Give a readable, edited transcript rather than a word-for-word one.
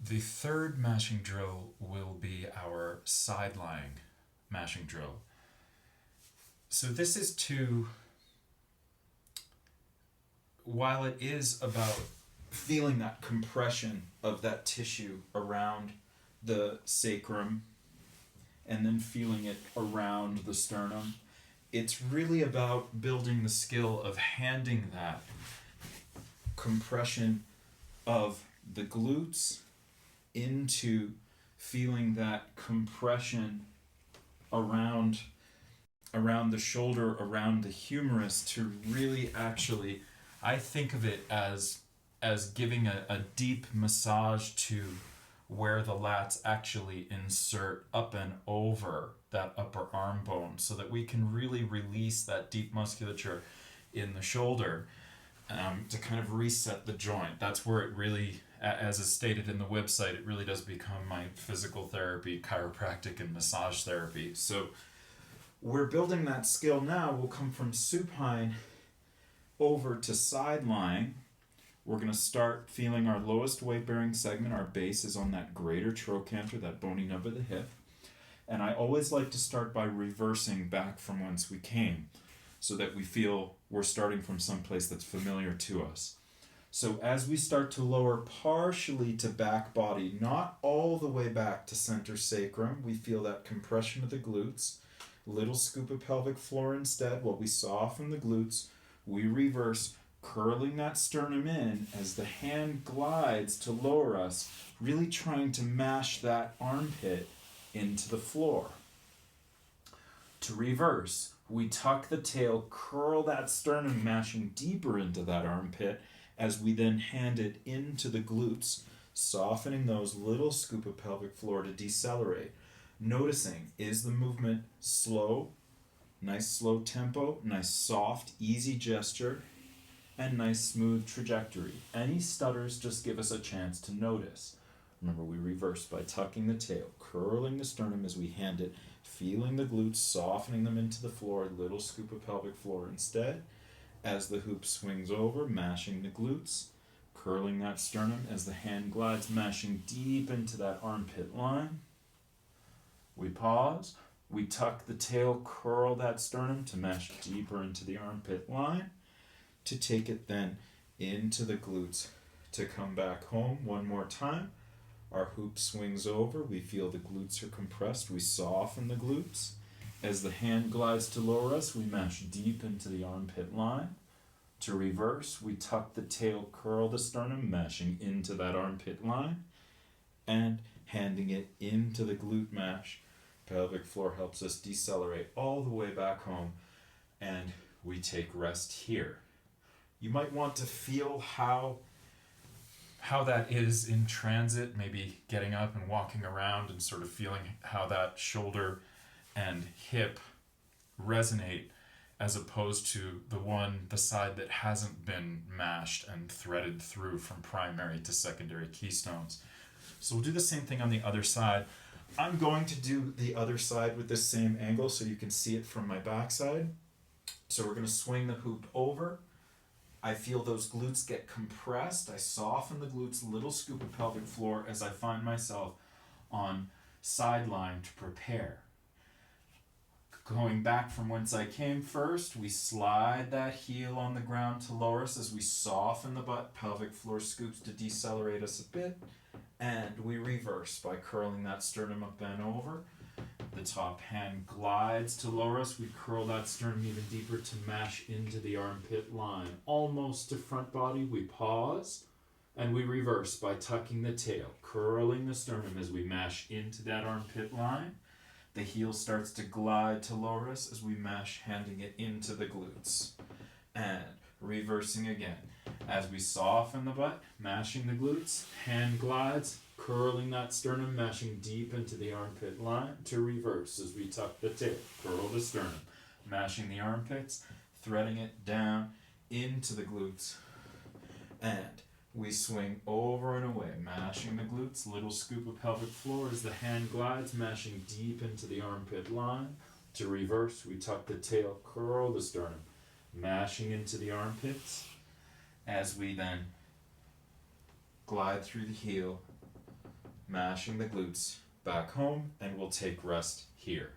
The third mashing drill will be our side lying mashing drill. So this is to, while it is about feeling that compression of that tissue around the sacrum and then feeling it around the sternum, it's really about building the skill of handing that compression of the glutes into feeling that compression around the shoulder, around the humerus, to really actually, I think of it as giving a deep massage to where the lats actually insert up and over that upper arm bone, so that we can really release that deep musculature in the shoulder, to kind of reset the joint. That's where it really, as is stated in the website, it really does become my physical therapy, chiropractic, and massage therapy. So we're building that skill now. We'll come from supine over to side lying. We're going to start feeling our lowest weight bearing segment. Our base is on that greater trochanter, that bony nub of the hip. And I always like to start by reversing back from whence we came, so that we feel we're starting from some place that's familiar to us. So as we start to lower partially to back body, not all the way back to center sacrum, we feel that compression of the glutes. Little scoop of pelvic floor instead. While we soften the glutes, we reverse, curling that sternum in as the hand glides to lower us, really trying to mash that armpit into the floor. To reverse, we tuck the tail, curl that sternum, mashing deeper into that armpit as we then hand it into the glutes, softening those, little scoop of pelvic floor to decelerate. Noticing, is the movement slow? Nice slow tempo, nice soft, easy gesture, and nice smooth trajectory. Any stutters, just give us a chance to notice. Remember, we reverse by tucking the tail, curling the sternum as we hand it, feeling the glutes, softening them into the floor, little scoop of pelvic floor instead. As the hoop swings over, mashing the glutes, curling that sternum as the hand glides, mashing deep into that armpit line. We pause, we tuck the tail, curl that sternum to mash deeper into the armpit line, to take it then into the glutes, to come back home one more time. Our hoop swings over, we feel the glutes are compressed, we soften the glutes. As the hand glides to lower us, we mash deep into the armpit line. To reverse, we tuck the tail, curl the sternum, mashing into that armpit line, and handing it into the glute mash. Pelvic floor helps us decelerate all the way back home, and we take rest here. You might want to feel how that is in transit, maybe getting up and walking around and sort of feeling how that shoulder and hip resonate, as opposed to the side that hasn't been mashed and threaded through from primary to secondary keystones. So we'll do the same thing on the other side. I'm going to do the other side with this same angle so you can see it from my backside. So we're going to swing the hoop over. I feel those glutes get compressed. I soften the glutes, little scoop of pelvic floor as I find myself on side line to prepare. Going back from whence I came first, we slide that heel on the ground to lower us as we soften the butt. Pelvic floor scoops to decelerate us a bit. And we reverse by curling that sternum up and over. The top hand glides to lower us. We curl that sternum even deeper to mash into the armpit line. Almost to front body, we pause. And we reverse by tucking the tail, curling the sternum as we mash into that armpit line. The heel starts to glide to lower us as we mash, handing it into the glutes. And reversing again. As we soften the butt, mashing the glutes, hand glides, curling that sternum, mashing deep into the armpit line. To reverse as we tuck the tail, curl the sternum, mashing the armpits, threading it down into the glutes. And we swing over and away, mashing the glutes, little scoop of pelvic floor as the hand glides, mashing deep into the armpit line. To reverse, we tuck the tail, curl the sternum, mashing into the armpits, as we then glide through the heel, mashing the glutes back home, and we'll take rest here.